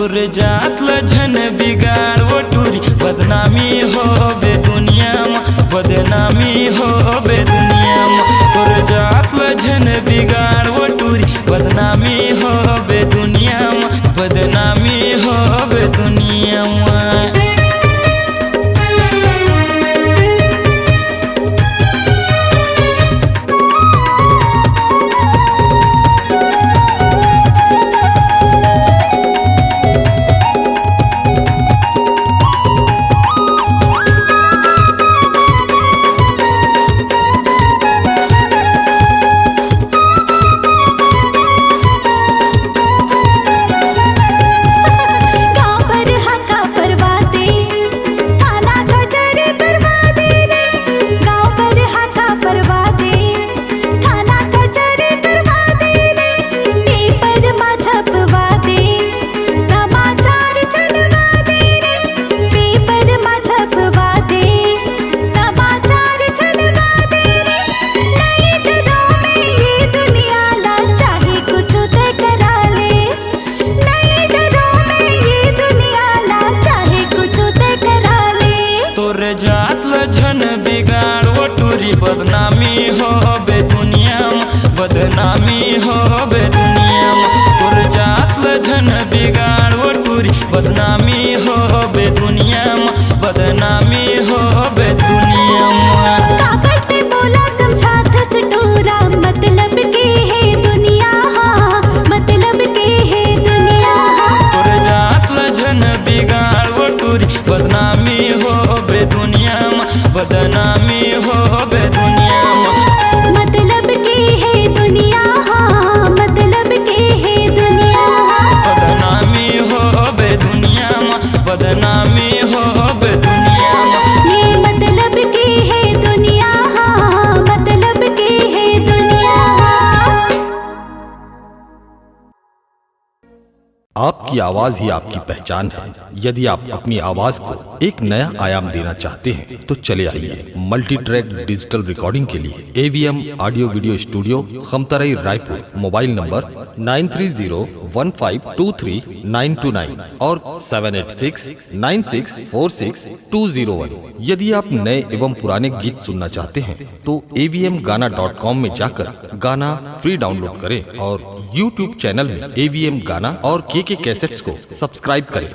तोरे जात ल झन बिगाड़ वो टूरी बदनामी हो बे दुनिया में, बदनामी हो बे दुनिया में। तोरे जात ल झन बिगाड़ वो टूरी बदनामी हो बे दुनिया में, बदनामी हो बे दुनिया में। तोरे जात ल झन बिगाड़ वो टूरी बदनामी हो बे दुनिया में, बदनामी हो बे दुनिया में। तोरे जात ल झन बिगाड़ वो टूरी बदनामी हो बे दुनिया में, बदनामी हो बे दुनिया में। का करते बोला समझात सटोरा मतलब के है दुनिया, मतलब के है दुनिया। तोरे जात ल झन बिगाड़ वो टूरी बदनामी हो बे दुनिया में, बदनामी हो बे दुनिया में। मतलब के है दुनिया, मतलब के है दुनिया। बदनामी हो बे दुनिया में, बदनामी हो बे दुनिया में। ये मतलब के है दुनिया, मतलब के है दुनिया। आपकी आवाज ही आपकी पहचान है। यदि आप अपनी आवाज को एक नया आयाम देना चाहते हैं तो चले आइए मल्टी ट्रैक डिजिटल रिकॉर्डिंग के लिए AVM audio video studio Khamtarai Raipur. Mobile number 9301523929 और 7869646201। यदि आप नए एवं पुराने गीत सुनना चाहते हैं तो avmgana.com में जाकर गाना फ्री डाउनलोड करें और YouTube चैनल में AVM गाना और KK कैसेट्स को सब्सक्राइब करें।